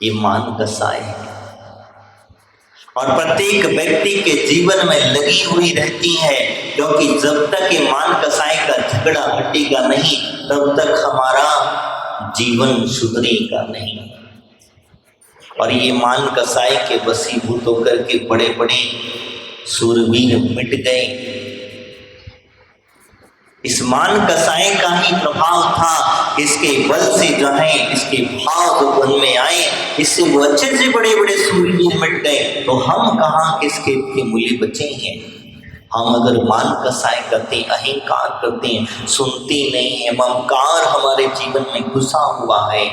ये मान कसाई है और प्रत्येक व्यक्ति के जीवन में लगी हुई रहती है, क्योंकि जब तक ये मान कसाई का झगड़ा हटेगा नहीं तब तक हमारा जीवन सुधरेगा नहीं। और ये मान कसाई के वशीभूत होकर के बड़े बड़े सूरवीर मिट गए। इस मान कसाई का ही प्रभाव था, इसके बल से जो है इसके भाव जो मन में आए, इससे वो अच्छे से बड़े बड़े सूरवीर मिट गए। तो हम कहाँ किसके के मूल्य बचे हैं? हम अगर मान कसाई करते, अहंकार करते हैं, सुनते नहीं है, ममकार हमारे जीवन में घुसा हुआ है।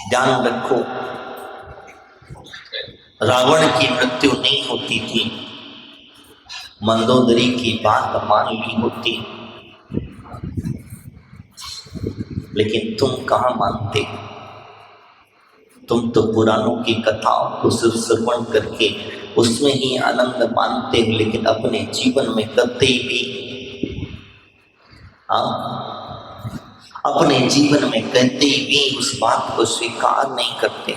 ध्यान रखो, रावण की मृत्यु नहीं होती थी, मंदोदरी की बात मान ली होती, लेकिन तुम कहाँ मानते? तुम तो पुराणों की कथाओं को सिर्फ श्रवण करके उसमें ही आनंद मानते हो, लेकिन अपने जीवन में कभी भी अपने जीवन में कहते भी उस बात को स्वीकार नहीं करते।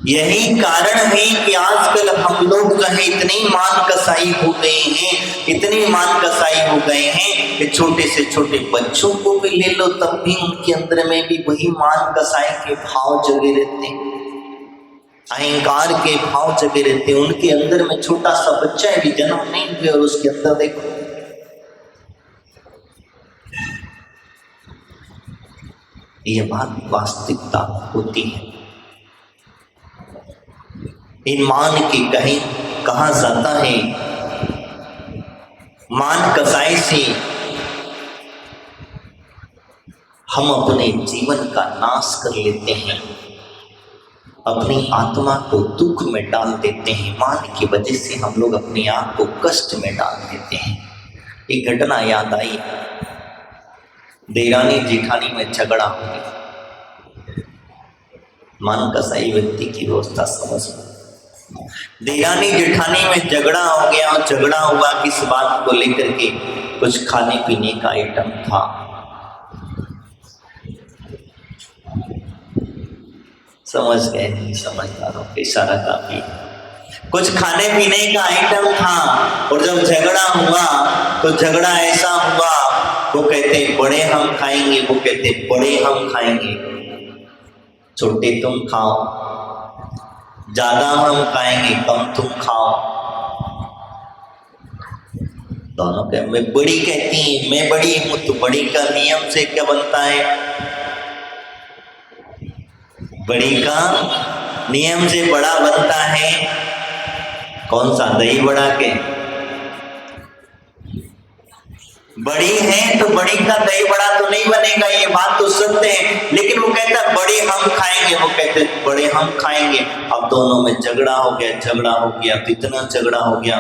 यही कारण है कि आजकल हम लोग जो है इतनी मान कसाई हो गए हैं, इतनी मान कसाई हो गए हैं कि छोटे से छोटे बच्चों को भी ले लो तब भी उनके अंदर में भी वही मान कसाई के भाव जगे रहते हैं, अहंकार के भाव जगे रहते हैं। उनके अंदर में छोटा सा बच्चा भी जन्म नहीं हुआ और उसके अंदर देखो ये बात वास्तविकता होती है। इन मान के कहा जाता है, मान कसाई से हम अपने जीवन का नाश कर लेते हैं, अपनी आत्मा को दुख में डाल देते हैं। मान की वजह से हम लोग अपने आप को कष्ट में डाल देते हैं। एक घटना याद आई, देरानी जेठानी में झगड़ा हो गया। मान कसाई व्यक्ति की व्यवस्था समझ में, देरानी जेठानी में झगड़ा हो गया और झगड़ा हुआ किस बात को लेकर के? कुछ खाने पीने का आइटम था। समझ गए? नहीं समझदारों के इशारा काफी। कुछ खाने पीने का आइटम था और जब झगड़ा हुआ तो झगड़ा ऐसा हुआ, वो कहते बड़े हम खाएंगे, वो कहते बड़े हम खाएंगे, छोटे तुम खाओ, ज्यादा हम खाएंगे, कम तुम खाओ। दोनों के मैं बड़ी कहती है, मैं बड़ी हूं, तो बड़ी का नियम से क्या बनता है? बड़ी का नियम से बड़ा बनता है कौन सा? दही बड़ा के बड़ी है तो बड़ी का दही बड़ा तो नहीं बनेगा, ये बात तो सत्य है। लेकिन वो कहता बड़े हम खाएंगे, वो कहते बड़े हम खाएंगे। अब दोनों में झगड़ा हो गया, तो इतना झगड़ा हो गया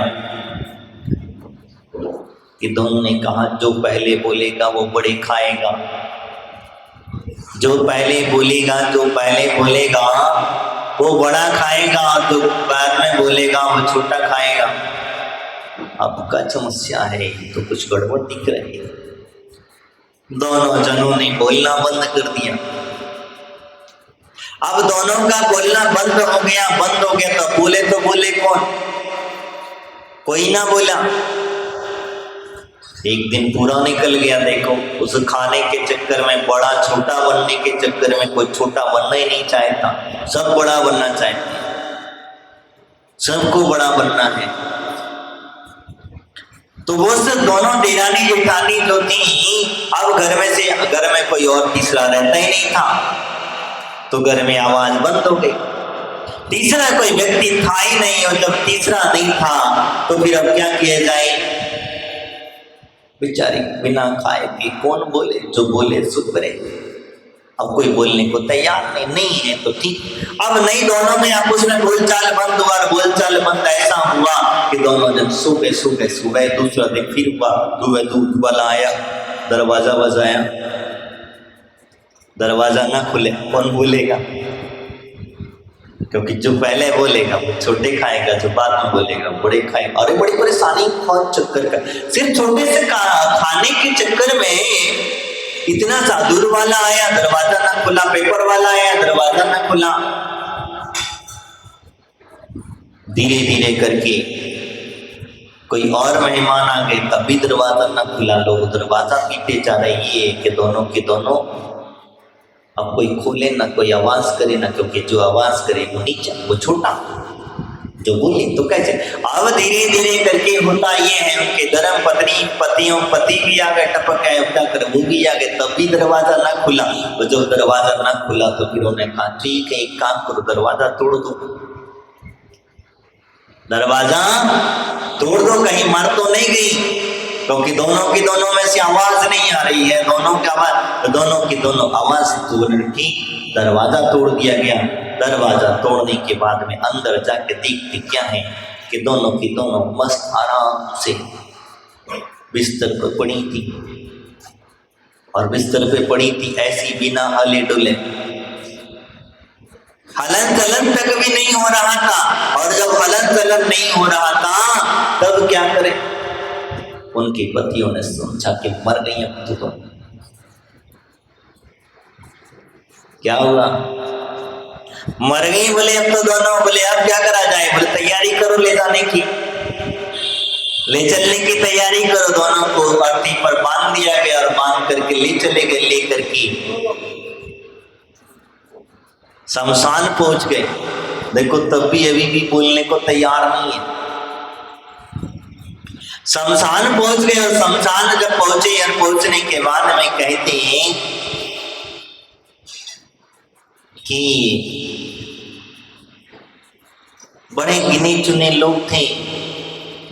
कि दोनों ने कहा जो पहले बोलेगा वो बड़े खाएगा, जो पहले बोलेगा वो बड़ा खाएगा, तो बाद में बोलेगा वो छोटा खाएगा। अब का समस्या है, तो कुछ गड़बड़ दिख रही है। दोनों जनों ने बोलना बंद कर दिया। अब दोनों का बोलना बंद हो गया तो बोले कौन? कोई ना बोला। एक दिन पूरा निकल गया। देखो, उस खाने के चक्कर में, बड़ा छोटा बनने के चक्कर में कोई छोटा बनना ही नहीं चाहता, सब बड़ा बनना चाहते हैं, सबको बड़ा बनना है। तो वो सब दोनों देरानी जेठानी जो थी, अब घर में कोई और तीसरा रहता ही नहीं था, तो घर में आवाज बंद हो गई। तीसरा कोई व्यक्ति था ही नहीं, और जब तीसरा नहीं था तो फिर अब क्या किया जाए? बेचारी बिना खाए पी कौन बोले? जो बोले चुप रहे। अब कोई बोलने को तैयार नहीं है तो ठीक। अब नहीं, दोनों में आपस में बोलचाल बंद हुआ, और बोलचाल बंद ऐसा हुआ कि दोनों जन सुबह दूसरा दिन फिर हुआ, दूध वाला आया, दरवाजा बजाया, दरवाजा ना खुले कौन बोलेगा? क्योंकि जो पहले बोलेगा वो छोटे खाएगा, जो बाद में बोलेगा बड़े खाएगा। अरे बड़ी परेशानी, बहुत चक्कर का, सिर्फ छोटे से खाने के चक्कर में इतना सा दूर वाला आया, दरवाजा ना खुला, पेपर वाला आया, दरवाजा ना खुला। धीरे धीरे करके कोई और मेहमान आ गए, तब भी दरवाजा ना खुला। लोग दरवाजा पीटे जा रहे, ये कि दोनों के दोनों अब कोई खोले ना कोई आवाज करे ना, क्योंकि जो आवाज करे वो नीचा, वो छोटा, जो बोले तो कैसे। अब धीरे धीरे करके होता ये है, उनके धर्म पति भी आ गए, टपक गए, क्या कर वो भी आ गए, तब भी दरवाजा ना खुला। तो जब दरवाजा ना खुला तो फिर उन्होंने कहा ठीक है, एक काम करो, दरवाजा तोड़ दो, दरवाजा तोड़ दो, कहीं मर तो नहीं गई, क्योंकि दोनों की दोनों में से आवाज नहीं आ रही है, दोनों की दोनों आवाज ठीक। दरवाजा तोड़ दिया गया। दरवाजा तोड़ने के बाद में अंदर जाके देखते क्या है कि दोनों की दोनों मस्त आराम से बिस्तर पर पड़ी थी, और बिस्तर पे पड़ी थी ऐसी बिना हिले डुले, हलन चलन तक भी नहीं हो रहा था। और जब हलन चलन नहीं हो रहा था तब क्या करे, उनके पतियों ने सोचा कि मर गई अब तो क्या हुआ, मर गई। बोले अब तो दोनों, बोले अब क्या करा जाए, बोले तैयारी करो ले जाने की, ले चलने की तैयारी करो। दोनों को अर्थी पर बांध दिया गया और बांध करके ले चले गए, लेकर के शमशान पहुंच गए। देखो तब भी अभी भी बोलने को तैयार नहीं है। शमशान पहुंच गए, और शमशान जब पहुंचे और पहुंचने के बाद में कहते हैं कि बड़े गिने चुने लोग थे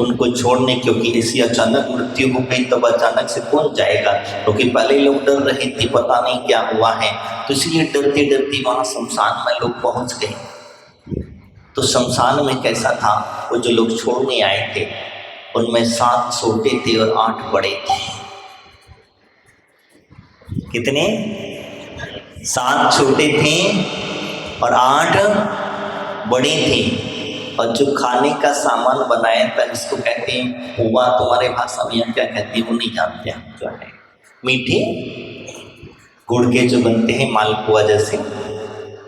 उनको छोड़ने, क्योंकि ऐसी अचानक मृत्यु हो गई तब अचानक से कौन जाएगा, क्योंकि पहले लोग डर रहे थे पता नहीं क्या हुआ है, तो इसलिए डरते डरते वहां शमशान में लोग पहुंच गए। तो शमशान में कैसा था, वो जो लोग छोड़ने आए थे उनमें 7 छोटे थे और 8 बड़े थे। कितने? 7 छोटे थे और 8 बड़े थे। और जो खाने का सामान बनाया था, इसको कहते हैं पुआ, तुम्हारे भाषा में यहाँ क्या कहते हैं वो नहीं जानते हैं, जो है मीठे गुड़ के जो बनते हैं मालपुआ जैसे,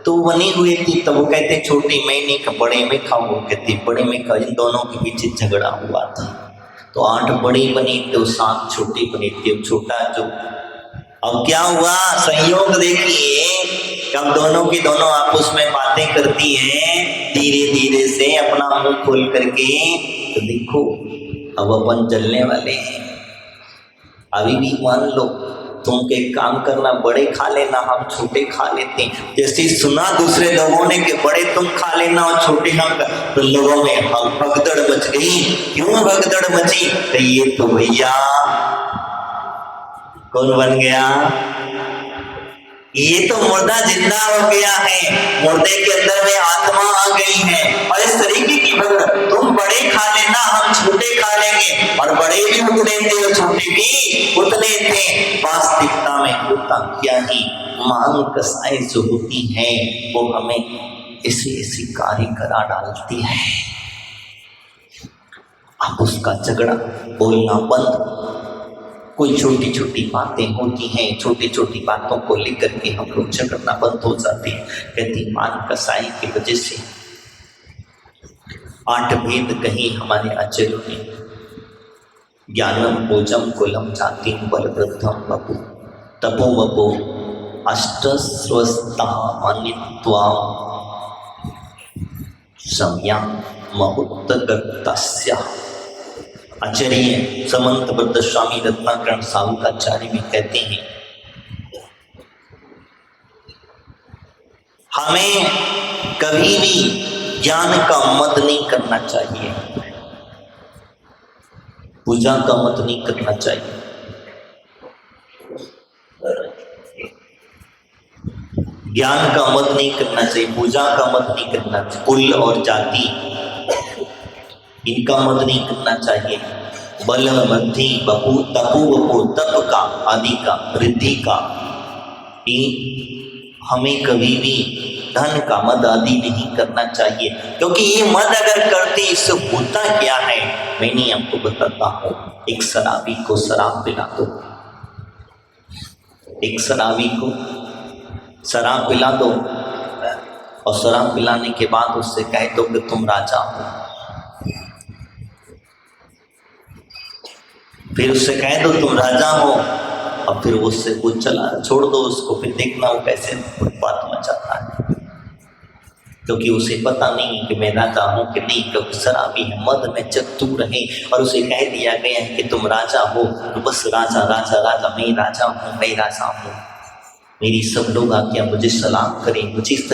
तो बने हुए थी। तब वो कहते छोटे मैं नहीं बड़े में खाऊं, कहते बड़े में खाऊं। इन दोनों के पीछे झगड़ा हुआ था, तो 8 बड़े बने थे, 7 छोटे बने थे। छोटा जो, अब क्या हुआ, संयोग देखिए, कब दोनों की दोनों आपस में बातें करती हैं धीरे धीरे से अपना मुंह खोल करके, तो देखो अब अपन जलने वाले हैं। अभी भी मान लो तुम एक काम करना, बड़े खा लेना, हम छोटे खा लेते हैं। जैसे सुना दूसरे लोगों ने कि बड़े तुम खा लेना और छोटे हम, तो लोगों में भगदड़ मच गई। क्यों भगदड़ मची? तो ये तो भैया कौन बन गया, ये तो मुर्दा जिंदा हो गया है, मुर्दे के अंदर में आत्मा आ गई है। और इस तरीके की भगदड़, तुम बड़े खा लेना हम छोटे खा लेंगे, और बड़े भी उतने थे और छोटे भी उतने थे। वास्तविकता में होता क्या ही, मान कसाई जो होती है वो हमें ऐसे कार्य करा डालती है। अब उसका झगड़ा बोलना बंद, कोई छोटी छोटी बातें होती हैं, छोटी छोटी बातों को लेकर के हम लोग झगड़ना बंद हो जाते हैं। कहती मान कसाई की वजह से 8 भेद कहीं हमारे आचार्यों ने, ज्ञानम भोजम कुलम जाति बल वृद्धम बपु तपो वपो अष्टस्वस्था मानित्वा सम्या महुत्तगतस्य। आचार्य समंत बद्ध स्वामी रत्नाकरण सावकाचार्य भी कहते हैं हमें कभी भी ज्ञान का मत नहीं करना चाहिए, पूजा का मत नहीं करना चाहिए। ज्ञान का मत नहीं करना चाहिए, पूजा का मत नहीं करना चाहिए, कुल और जाति इनका मत नहीं करना चाहिए। बल मद्धि बपू तपु बपू तप का आदि का वृद्धि का, हमें कभी भी धन का मद आदि नहीं करना चाहिए, क्योंकि ये मद अगर करते इससे होता क्या है मैंने आपको बताता हूँ। एक शराबी को शराब पिला दो, एक शराबी को शराब पिला दो और शराब पिलाने के बाद उससे कह दो कि तुम राजा हो, फिर उससे कह दो तुम राजा हो, और फिर उससे वो चला छोड़ दो उसको, फिर देखना वो कैसे उत्पात मचाता है, क्योंकि उसे पता नहीं कि मैं राजा हूँ कि नहीं, क्योंकि शराबी है, मद में चतुर है और उसे कह दिया गया है कि तुम राजा हो, तो बस राजा राजा राजा, मैं राजा हूँ, मैं राजा हूँ, मेरी सब लोग आज्ञा मुझे सलाम करें, मुझे इस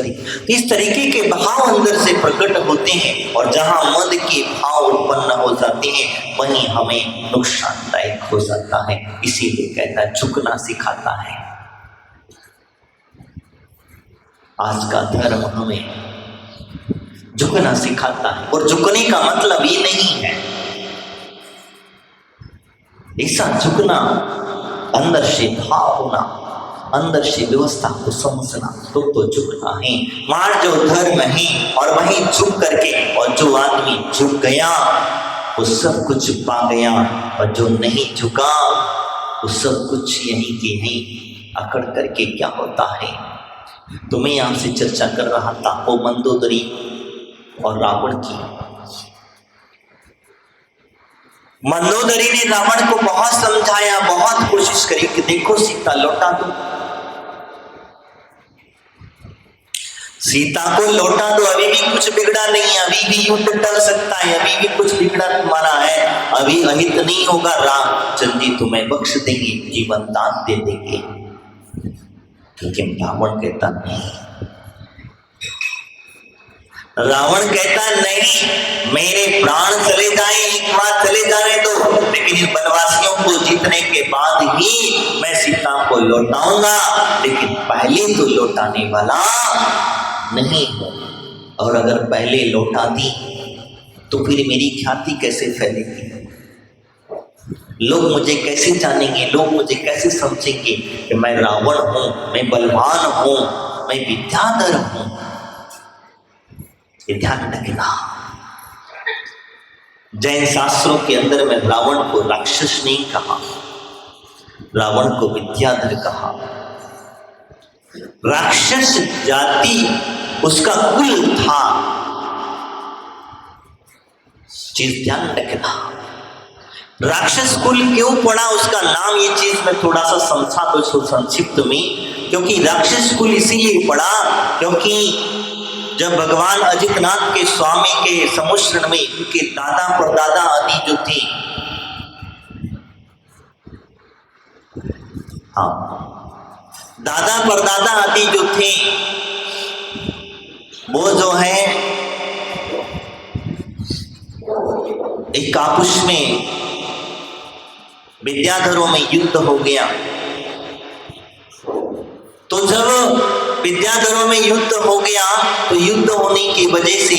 तरीके के भाव अंदर से प्रकट होते हैं, और जहाँ मद के भाव उत्पन्न हो जाते हैं वहीं हमें नुकसानदायक हो जाता है। इसीलिए कहता है झुकना सिखाता है। आज का धर्म हमें झुकना सिखाता है, और झुकने का मतलब ये नहीं है ऐसा झुकना, अंदर से भाव होना, अंदर से व्यवस्था को समझना, तो झुकना है। वहां जो धर्म है और वहीं झुक करके, और जो आदमी झुक गया वो सब कुछ पा गया, और जो नहीं झुका वो सब कुछ यहीं के यहीं अकड़ करके क्या होता है। तो मैं आपसे चर्चा कर रहा था वो मंदोदरी और रावण की। मंदोदरी ने रावण को बहुत समझाया, बहुत कोशिश करी कि देखो सीता लौटा दो, सीता को लौटा दो, अभी भी कुछ बिगड़ा नहीं है, अभी भी युद्ध टल सकता है, अभी भी कुछ बिगड़ा तुम्हारा है, अभी अहित नहीं होगा, रामचंद्र जी तुम्हें बख्श देंगे, जीवन दान दे देंगे। लेकिन रावण कहता नहीं, रावण कहता नहीं, मेरे प्राण चले जाए, एक बार चले जाने दो, लेकिन इन वनवासियों को जीतने के बाद ही मैं सीता को लौटाऊंगा, लेकिन पहले तो लौटाने वाला नहीं हो, और अगर पहले लौटा दी तो फिर मेरी ख्याति कैसे फैलेगी, लोग मुझे कैसे जानेंगे, लोग मुझे कैसे समझेंगे कि मैं रावण हूं, मैं बलवान हूं, मैं विद्याधर हूं। ये ध्यान रखना। जैन शास्त्रों के अंदर में रावण को राक्षस नहीं कहा, रावण को विद्याधर कहा। राक्षस जाति उसका कुल था, चीज ध्यान रखना। राक्षस कुल क्यों पड़ा उसका नाम, ये चीज मैं थोड़ा सा समझा दो संक्षिप्त में। क्योंकि राक्षस कुल इसीलिए पड़ा क्योंकि जब भगवान अजितनाथ के स्वामी के समुश्रण में उनके दादा परदादा आदि जो थे, दादा परदादा आदि जो थे, वो जो है एक आपस में विद्याधरों में युद्ध हो गया। तो जब विद्याधरों में युद्ध हो गया तो युद्ध होने की वजह से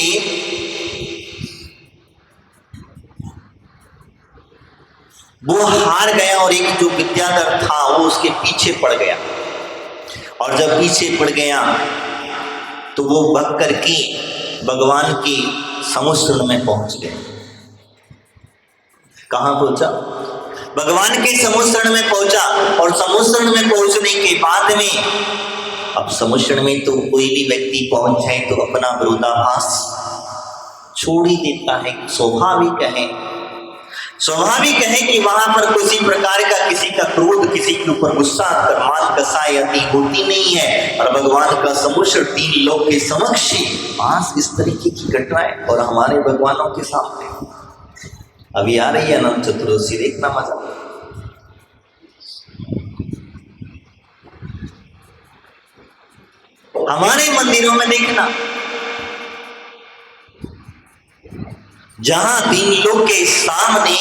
वो हार गया, और एक जो विद्याधर था वो उसके पीछे पड़ गया, और जब पीछे पड़ गया तो वो भाग करके भगवान के समुश्रण में पहुंच गया। कहां पहुंचा? भगवान के समुश्रण में पहुंचा, और समुश्रण में पहुंचने के बाद में, अब समुश्रण में तो कोई भी व्यक्ति पहुंच जाए तो अपना विरोधाभास छोड़ ही देता है, स्वाभाविक है कि वहां पर किसी प्रकार का किसी का क्रोध, किसी के ऊपर गुस्सा, मान कसाई आदि होती नहीं है। और भगवान का समुश्र 3 लोग के समक्ष पास इस तरीके की घटनाएं, और हमारे भगवानों के सामने अभी आ रही है अनंत चतुर्दशी, देखना मजा। हमारे मंदिरों में देखना, जहां 3 लोग के सामने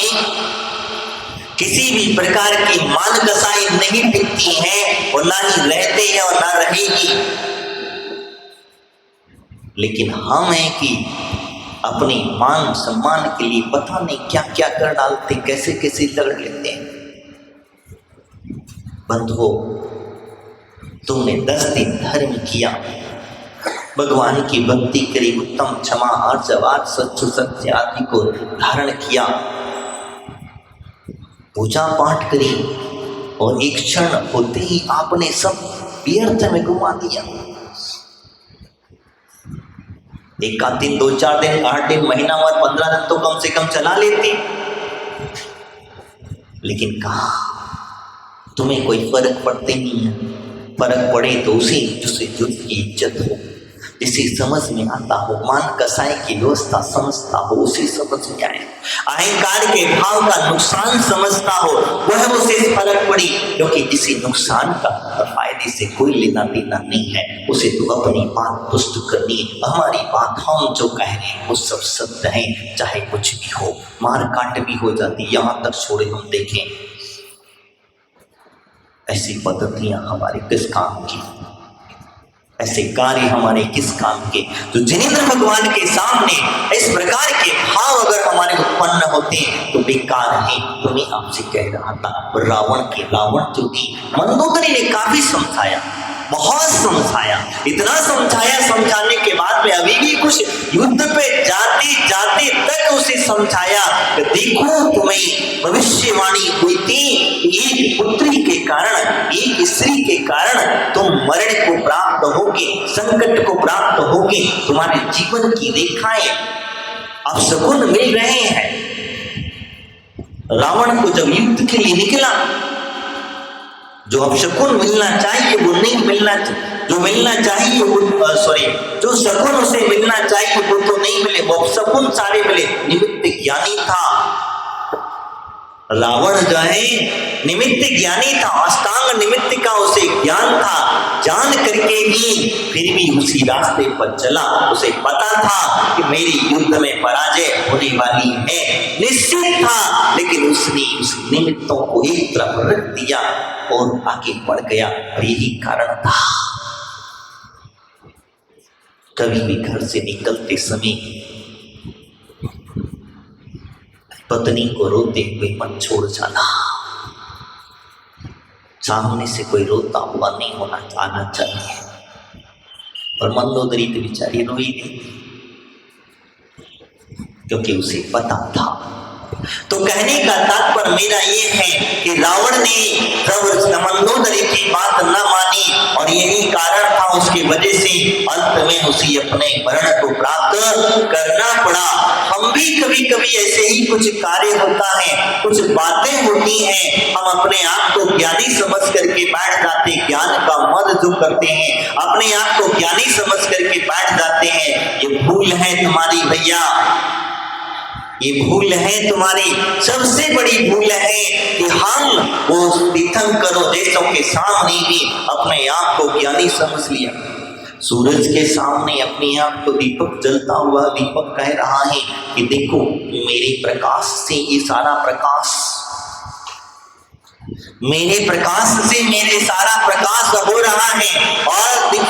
किसी भी प्रकार की मान कसाई नहीं टिकती है, और ना ही रहते हैं और ना रहेगी। लेकिन हम हैं कि अपने मान सम्मान के लिए पता नहीं क्या क्या कर डालते, कैसे कैसे लड़ लेते हैं। बंधुओं, तुमने 10 दिन धर्म किया, भगवान की भक्ति करी, उत्तम क्षमा आर्जवाद सच्चु सत्य आदि को धारण किया, पूजा पाठ करी, और एक क्षण होते ही आपने सब व्यर्थ में घुमा दिया। एक आध दिन, 2-4 दिन, 8 दिन, महीना और 15 दिन तो कम से कम चला लेती, लेकिन कहा तुम्हें कोई फर्क पड़ते नहीं है। फर्क पड़े तो उसी जिससे युद्ध की इज्जत हो, जिसे समझ में आता हो, मान कसाई की व्यवस्था समझता हो, उसे समझ में आए। अहंकार के भाव का नुकसान समझता हो, वह उसे फर्क पड़ी, क्योंकि जिसे नुकसान का फायदे से कोई लेना देना नहीं है, उसे तो अपनी बात पुष्ट करनी है। हमारी बात, हम जो कह रहे हैं वो सब सत्य है, चाहे कुछ भी हो, मार काट भी हो जाती, यहाँ तक छोड़े हम देखें ऐसी पद्धतियां हमारे किस काम की, ऐसे कार्य हमारे किस काम के। तो जिनेंद्र भगवान के सामने इस प्रकार के भाव अगर हमारे उत्पन्न होते तो बेकार है। तो मैं आपसे कह रहा था, रावण जो थी, मंदोदरी ने काफी समझाया, बहुत समझाया, इतना समझाया, समझाने के बाद में अभी भी कुछ युद्ध पे जाते जाते तक उसे समझाया कि देखो तुम्हें भविष्यवाणी हुई थी, एक पुत्री के कारण, एक स्त्री के कारण तुम मरण को प्राप्त होगे, संकट को प्राप्त होगे, तुम्हारे जीवन की रेखाएं अब शकुन मिल रहे हैं। रावण को जब युद्ध के लिए निकला, जो अब शकुन मिलना चाहिए वो नहीं मिलना, जो मिलना चाहिए वो जो शकुन उसे मिलना चाहिए वो तो नहीं मिले, वो शकुन सारे मिले। निमित्त ज्ञानी था रावण, जो है निमित्त ज्ञानी था, अष्टांग निमित्त का उसे ज्ञान था, जान करके भी फिर भी उसी रास्ते पर चला। उसे पता था कि मेरी युद्ध में पराजय होने वाली है, निश्चित था, लेकिन उसने उस निमित्तों को एक तरफ रख दिया और आगे बढ़ गया। यही कारण था कभी भी घर से निकलते समय पत्नी को रोते हुए मत छोड़ जाना। सामने से कोई रोता हुआ नहीं होना आना चाहिए। और मंदोदरी तो बेचारी रोई नहीं, क्योंकि उसे पता था। तो कहने का तात्पर्य मेरा ये है कि रावण ने मंदोदरी की बात न मानी और यही कारण था, उसकी वजह से अंत में उसे अपने मरण को प्राप्त करना पड़ा। हम भी कभी कभी ऐसे ही कुछ कार्य होता है, कुछ बातें होती हैं, हम अपने आप को ज्ञानी समझ करके बैठ जाते, ज्ञान का मद जो करते हैं, अपने आप को ज्ञानी समझ करके बैठ जाते हैं। ये भूल है तुम्हारी भैया, ये भूल है तुम्हारी, सबसे बड़ी भूल है कि हम वो तीर्थंकरों देशों के सामने भी अपने आप को ज्ञानी समझ लिया। सूरज के सामने अपने आप को दीपक जलता हुआ दीपक कह रहा है कि देखो मेरे प्रकाश से ये सारा प्रकाश, मेरे प्रकाश से मेरे सारा प्रकाश हो रहा है। और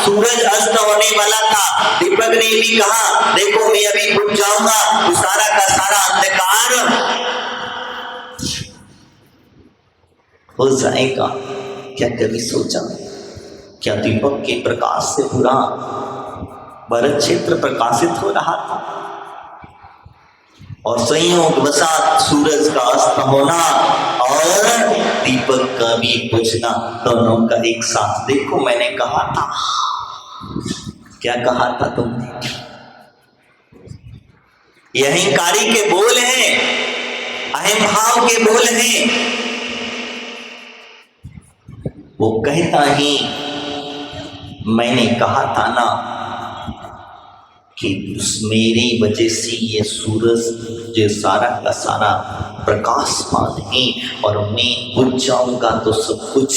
सूरज अस्त होने वाला था, दीपक ने भी कहा देखो मैं अभी बुझ जाऊंगा, तो सारा का सारा अंधकार हो जाएगा। क्या कभी सोचा, क्या दीपक के प्रकाश से पूरा भरत क्षेत्र प्रकाशित हो रहा था? और संयोग वसात सूरज का अस्त होना और दीपक का भी बुझना, दोनों का एक साथ। देखो मैंने कहा था, क्या कहा था तुमने? ये अहंकारी के बोल हैं, अहम भाव के बोल हैं। वो कहता ही मैंने कहा था ना कि मेरी वजह से ये सूरज जो सारा का सारा प्रकाशमान है, और मैं बुझ जाऊंगा तो सब कुछ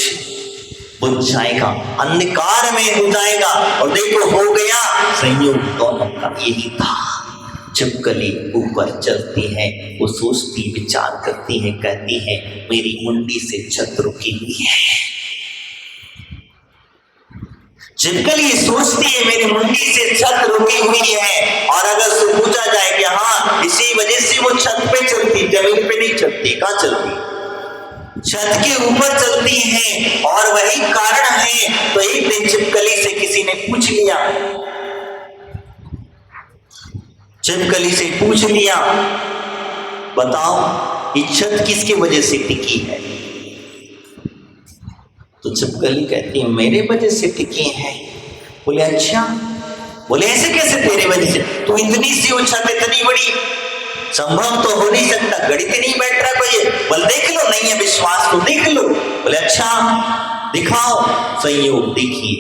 बुझ जाएगा, अंधकार में हो जाएगा। और देखो हो गया, संयोग दोनों का यही था। छिपकली ऊपर चलती है, वो सोचती विचार करती है, कहती है मेरी मुंडी से छत रुकी हुई है। छिपकली सोचती है मेरी मुंडी से छत रुकी हुई है, और अगर से पूछा जाए कि हाँ इसी वजह से वो छत पे चलती, जमीन पे नहीं चलती, कहाँ चलती? छत के ऊपर चलती है, और वही कारण है। तो एक दिन छिपकली से किसी ने पूछ लिया, छिपकली से पूछ लिया बताओ ये छत किसकी वजह से टिकी है? तो छिपकली कहती है मेरे वजह से टिके हैं। बोले अच्छा, बोले ऐसे कैसे तेरे वजह से, तू इतनी सी छत इतनी बड़ी, संभव तो हो नहीं सकता, गणित नहीं बैठ रहा कोई। बोले देख लो, नहीं है विश्वास तो देख लो। बोले अच्छा दिखाओ संयोग। देखिए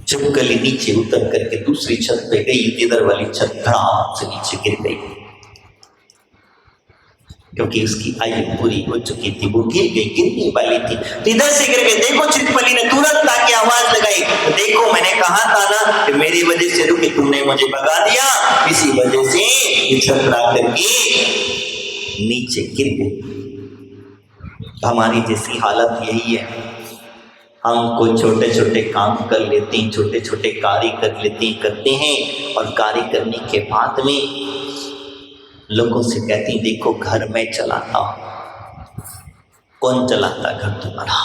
छिपकली नीचे उतर करके दूसरी छत पे गई, इधर वाली छत धड़ाम से नीचे गिर गई, क्योंकि उसकी आयु पूरी हो चुकी थी, वो गिर गई, गिरने वाली थी। तो इधर से गिर गई। देखो छिपकली ने तुरंत आके आवाज लगाई, तो देखो मैंने कहा था ना कि मेरी वजह से रुके, तुमने मुझे भगा दिया, इसी वजह से ये छतरा करके नीचे गिर गई। हमारी जैसी हालत यही है, हम कोई छोटे छोटे काम कर लेते हैं, छोटे छोटे कार्य कर लेते हैं, करते हैं, और कार्य करने के बाद में लोगों से कहते हैं देखो घर में चलाता हूं। कौन चलाता घर तुम्हारा?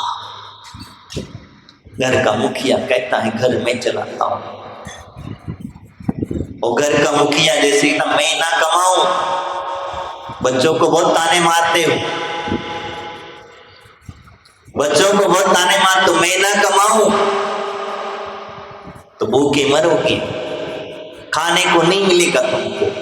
घर का मुखिया कहता है घर में चलाता हूं। और घर का मुखिया जैसे ना मैं ना कमाऊं, बच्चों को बहुत ताने मारते हो, बच्चों को बहुत ताने मार, तो मैं ना कमाऊं तो भूखे मरोगे, खाने को नहीं मिलेगा तुमको।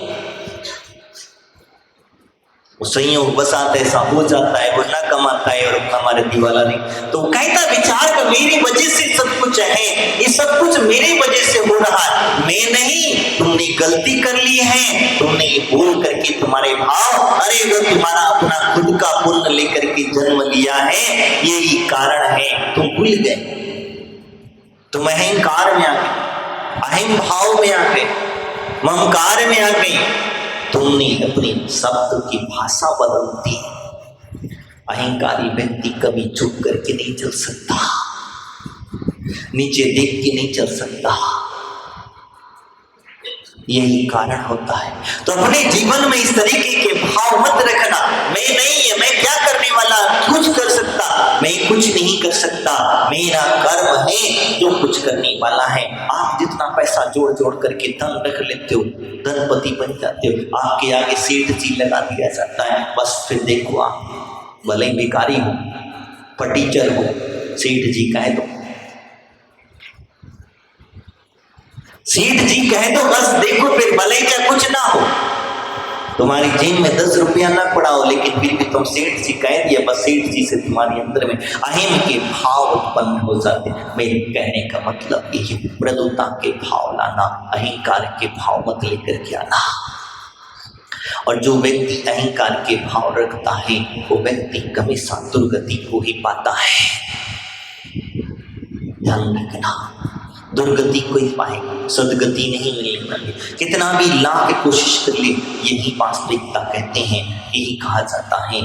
संयोग बसात ऐसा हो जाता है, वो ना कमाता है और हमारे दिवाला नहीं। तो कहता विचार का मेरी वजह से सब कुछ है, ये सब कुछ मेरी वजह से हो रहा है, मैं नहीं, तुमने गलती कर ली है, तुमने ये बोल करके तुम्हारे भाव, अरे वो तुम्हारा अपना खुद का पुण्य लेकर के जन्म लिया है, यही कारण है, तुम भूल गए, तुम अहंकार में आ गए, अहम भाव में आ गए, ममकार में आ गए, तुमने अपनी शब्द की भाषा बदल दी। अहंकारी व्यक्ति कभी चुप करके नहीं चल सकता, नीचे देख के नहीं चल सकता, यही कारण होता है। तो अपने जीवन में इस तरीके के भाव मत रखना, मैं नहीं है, मैं क्या करने वाला, कुछ कर सकता, मैं कुछ नहीं कर सकता, मेरा कर्म है जो कुछ करने वाला है। आप जितना पैसा जोड़ जोड़ करके धन रख लेते हो, धनपति बन जाते हो, आपके आगे सेठ जी लगा दिया जाता है, बस फिर देखो आप भले भिखारी हो, फटीचर हो, सेठ जी कह दो, सेठ जी कह दो, बस देखो फिर भले क्या कुछ ना हो, तुम्हारी जेब में 10 रुपया ना पड़ा हो, लेकिन फिर भी तुम सेठ जी कह दिया, बस सेठ जी से तुम्हारे अंदर में अहम के भाव उत्पन्न हो जाते। मेरे कहने का मतलब ये है, मृदुता के भाव लाना, अहंकार के भाव मत लेकर के आना। और जो व्यक्ति अहंकार के भाव रखता है वो व्यक्ति हमेशा दुर्गति को ही पाता है। ध्यान रखना, दुर्गति को ही पाएगा, सदगति नहीं मिलने वाली। कितना भी लाख कोशिश कर ले, यही वास्तविकता कहते हैं, यही कहा जाता है।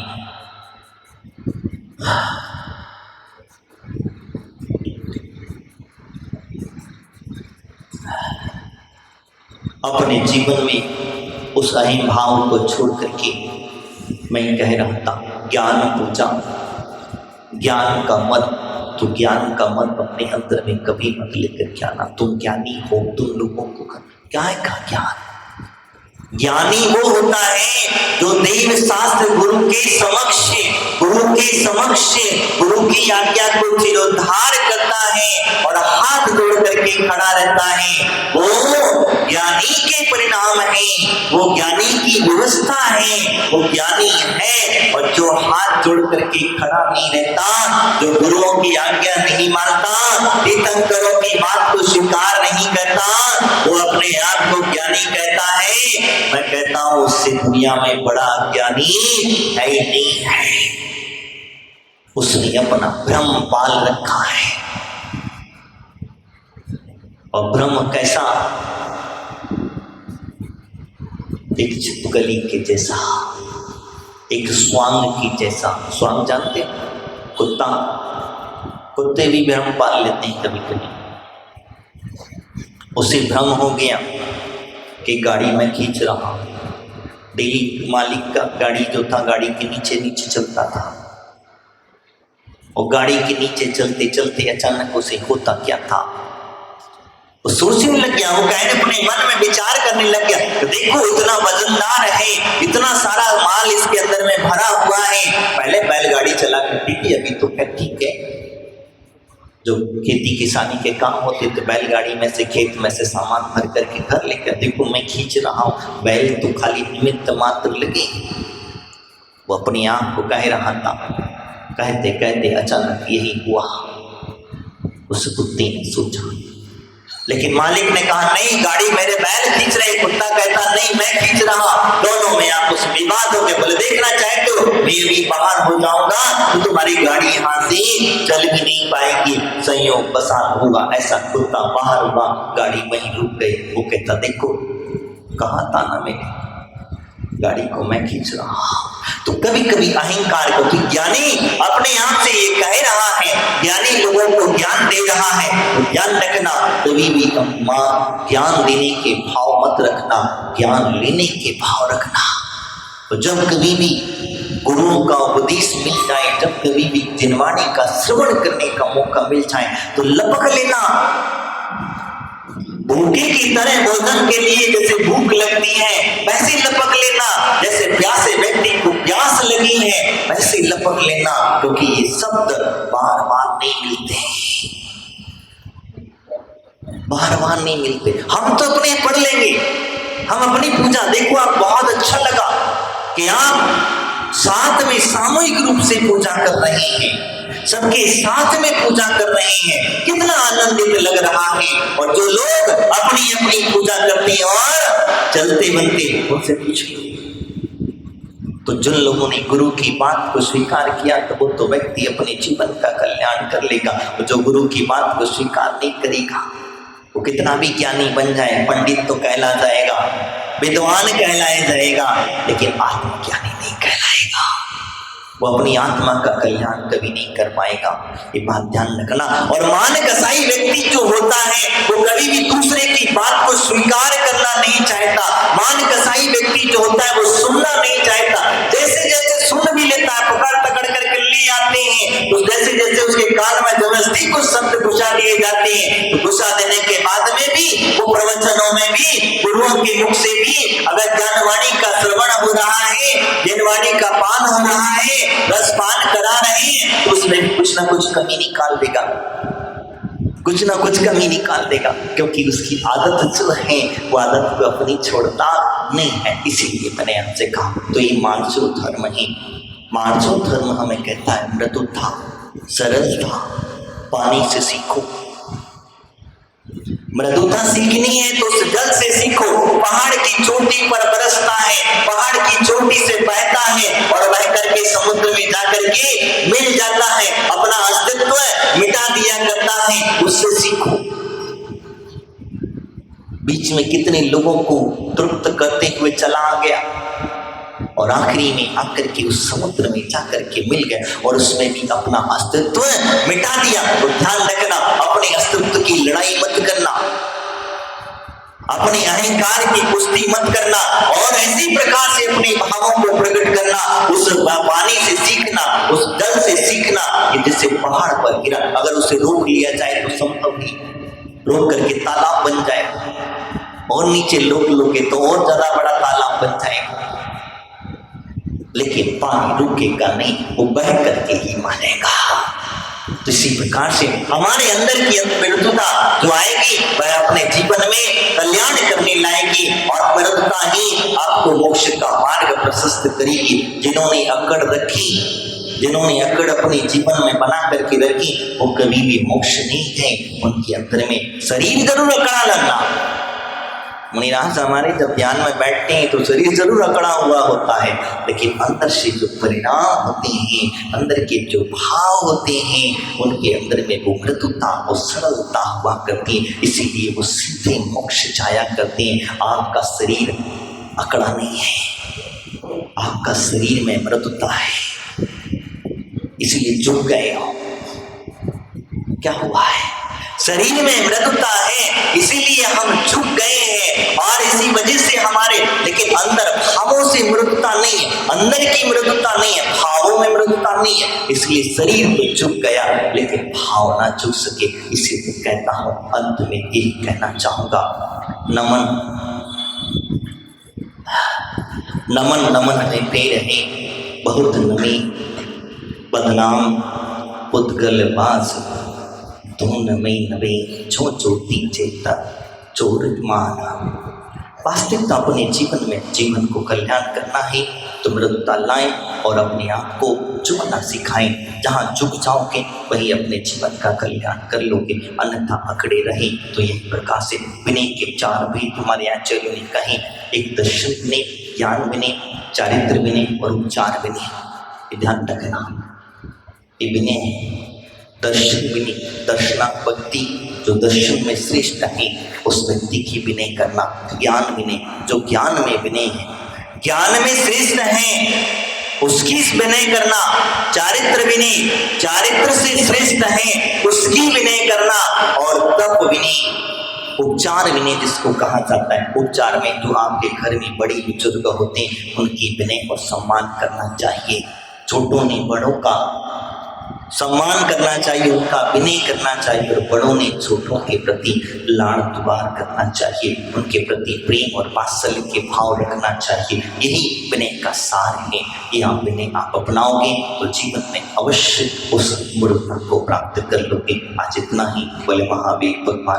अपने जीवन में उस अहम भाव को छोड़ करके मैं कह रहा था, ज्ञान पूजा, ज्ञान का मत, तो ज्ञान का मत अपने अंदर में कभी मत लेकर के आना। तुम ज्ञानी हो, तुम लोगों को क्या है का ज्ञान? ज्ञानी वो होता है जो देव शास्त्र गुरु के समक्ष, गुरु की आज्ञा को शिरोधार करता है और हाथ जोड़ करके खड़ा रहता है, वो ज्ञानी के परिणाम है, वो ज्ञानी की व्यवस्था है, वो ज्ञानी है। और जो हाथ जोड़ करके खड़ा नहीं रहता, जो गुरुओं की आज्ञा नहीं मानता, तीर्थंकरों की बात को स्वीकार नहीं करता, वो अपने आप को ज्ञानी कहता है। मैं कहता हूं उससे दुनिया में बड़ा ज्ञानी है ही नहीं है। उसने अपना भ्रम पाल रखा है। और भ्रम कैसा? एक छिपकली के जैसा, एक स्वांग की जैसा। स्वांग जानते? कुत्ता, कुत्ते भी भ्रम पाल लेते हैं कभी कभी। उसे भ्रम हो गया कि गाड़ी में खींच रहा, डेली मालिक का गाड़ी जो था गाड़ी के नीचे नीचे चलता था, और गाड़ी के नीचे चलते चलते अचानक उसे होता क्या था, वो सोचने लग गया, वो कहने अपने मन में विचार करने लग गया, तो देखो इतना वजनदार है, इतना सारा माल इसके अंदर में भरा हुआ है, पहले बैलगाड़ी चला करती थी, अभी तो फिर ठीक है, जो खेती किसानी के काम होते तो बैलगाड़ी में से खेत में से सामान भर करके घर लेकर, देखो मैं खींच रहा हूँ, बैल तो खाली निमित्त मात्र लगे। वो अपनी आंख को कह रहा था। कहते कहते अचानक यही हुआ, उस कुत्ते ने सोचा। लेकिन मालिक ने कहा नहीं, गाड़ी मेरे बैल खींच रहे। कुत्ता कहता नहीं मैं खींच रहा। दोनों में आपस में विवाद हो गए। बोले देखना चाहते हो मैं भी बाहर हो जाऊंगा तो तुम्हारी गाड़ी यहाँ से चल भी नहीं पाएगी, संयोग बसात होगा। ऐसा कुत्ता बाहर हुआ, गाड़ी वहीं रुक गई। वो कहता देखो कहा था ना मैंने, गाड़ी को मैं खींच रहा हूं। तो कभी कभी अहंकार को, कि ज्ञानी अपने आप से ये कह रहा है, ज्ञानी लोगों को ज्ञान दे रहा है, तो ज्ञान रखना। कभी भी ज्ञान देने के भाव मत रखना, ज्ञान लेने के भाव रखना। तो जब कभी भी गुरुओं का उपदेश मिल जाए, जब कभी भी जिनवाणी का श्रवण करने का मौका मिल जाए तो लपक लेना। भूखे की तरह भोजन के लिए जैसे भूख लगती है वैसे लपक लेना, जैसे प्यासे व्यक्ति को प्यास लगी है वैसे लपक लेना, क्योंकि ये शब्द बार बार नहीं मिलते, बार बार नहीं मिलते। हम तो अपने पढ़ लेंगे, हम अपनी पूजा, देखो आप बहुत अच्छा लगा कि आप साथ में सामूहिक रूप से पूजा कर रहे हैं, सबके साथ में पूजा कर रहे हैं, कितना आनंदित लग रहा है। और जो लोग अपनी अपनी पूजा करते हैं और चलते बनते उनसे पूछिए, तो जिन लोगों ने गुरु की बात को स्वीकार किया तो वो तो व्यक्ति अपने जीवन का कल्याण कर लेगा। जो गुरु की बात को स्वीकार नहीं करेगा वो कितना भी ज्ञानी बन जाए, पंडित तो कहला जाएगा, विद्वान कहलाया जाएगा, लेकिन आत्मज्ञानी नहीं कहलाएगा। वो अपनी आत्मा का कल्याण कभी नहीं कर पाएगा। ये बात ध्यान रखना। और मान कसाई व्यक्ति जो होता है वो कभी भी दूसरे की बात को स्वीकार करना नहीं चाहता। मान कसाई व्यक्ति जो होता है वो सुनना नहीं चाहता। जैसे जैसे सुन भी लेता है, पकड़ पकड़ करके ले आते हैं, तो जैसे जैसे उसके कान में जबरदस्ती कुछ शब्द घुसा दिए जाते हैं, तो घुसा देने के बाद में भी वो प्रवचनों में भी गुरुओं के मुख से भी अगर ज्ञानवाणी का श्रवण हो रहा है, ज्ञानवाणी का पान हो रहा है, रसपान करा रहे हैं, तो उसमें कुछ ना कुछ कमी निकाल देगा, कुछ ना कुछ कमी निकाल देगा, क्योंकि उसकी आदत जो है वो आदत को अपनी छोड़ता नहीं है। इसीलिए मैंने आपसे कहा तो ये मार्जो धर्म है। मार्जो धर्म हमें कहता है मृदुता, सरलता, पानी से सीखो। मृदुता सीखनी है तो उस जल से सीखो। पहाड़ की चोटी पर बरसता है, पहाड़ की चोटी से बहता है और बह करके समुद्र में जाकर के मिल जाता है, अपना अस्तित्व मिटा दिया करता है, उससे सीखो। बीच में कितने लोगों को तृप्त करते हुए चला गया और आखिरी में आकर के उस समुद्र में जाकर के मिल गए और उसमें भी अपना अस्तित्व मिटा दिया। तो ध्यान रखना, अपने अस्तित्व की लड़ाई मत करना, अपने अहंकार की कुश्ती मत करना और ऐसी प्रकार से अपने भावों को प्रकट करना, उस पानी से सीखना, उस जल से सीखना कि जिससे पहाड़ पर गिरा, अगर उसे रोक लिया जाए तो संभव नहीं, रोक करके तालाब बन जाए और नीचे रोक लोगे तो और ज्यादा बड़ा तालाब बन जाएगा, लेकिन पानी रुकेगा नहीं, वो बह करके ही मानेगा। तो इसी प्रकार से हमारे अंदर की मृदुता जो आएगी वह अपने जीवन में कल्याण करने लाएगी और मृदुता ही आपको मोक्ष का मार्ग प्रशस्त करेगी। जिन्होंने अकड़ रखी, जिन्होंने अकड़ अपने जीवन में बना करके रखी वो कभी भी मोक्ष नहीं गए। उनके अंदर में शरीर जरूर अकड़ा लगना, मुनिराज हमारे जब ध्यान में बैठते हैं तो शरीर जरूर अकड़ा हुआ होता है, लेकिन अंदर से जो परिणाम होते हैं, अंदर के जो भाव होते हैं, उनके अंदर में वो मृदुता, वो सरलता हुआ करती है, इसीलिए वो सीधे मोक्ष जाया करते हैं। आपका शरीर अकड़ा नहीं है, आपका शरीर में मृदुता है, इसीलिए झुक गए हो। क्या हुआ है? शरीर में मृदुता है, इसीलिए हम झुक गए हैं और इसी वजह से हमारे, लेकिन अंदर भावों से मृदुता नहीं है, अंदर की मृदुता नहीं है, भावों में मृदुता नहीं है, इसलिए शरीर तो झुक गया लेकिन भाव ना झुक सके। इसीलिए कहता हूं, अंत में यही कहना चाहूंगा, नमन नमन नमन में पैर है बहुत नमी, बदनाम पुद्गल बास धून में नवे जो ज्योति चेता चोर माना। वास्तविकता अपने जीवन को कल्याण करना है तो मृदुता लाएं और अपने आप को झुकना सिखाएं। जहाँ झुक जाओगे वही अपने जीवन का कल्याण कर लोगे, अन्यथा अकड़े रहे तो यही प्रकार से विनय के 4 भी तुम्हारे आचार्यों ने कहे। एक दर्शन विनय, ज्ञान विनय, चारित्र विनय और उपचार विनय। ध्यान रखना, ये विनय है। दर्शन विनय, दर्शनात्मक भक्ति जो दर्शन में श्रेष्ठ है उस व्यक्ति की विनय करना। ज्ञान विनय, जो ज्ञान में विनय है, ज्ञान में श्रेष्ठ है उसकी विनय करना। चारित्र विनय, चारित्र से श्रेष्ठ है उसकी विनय करना। और तप विनय, उपचार विनय जिसको कहा जाता है। उपचार में जो आपके घर में बड़े बुजुर्ग होते हैं उनकी विनय और सम्मान करना चाहिए। छोटों ने बड़ों का सम्मान करना चाहिए, उनका विनय करना चाहिए, और बड़ों ने छोटों के प्रति लाड़ दुलार करना चाहिए, उनके प्रति प्रेम और वात्सल्य के भाव रखना चाहिए। यही विनय का सार है। यह विनय आप अपनाओगे तो जीवन में अवश्य उस मूर्खता को प्राप्त कर लोगे। आज इतना ही। बोले महावीर भगवान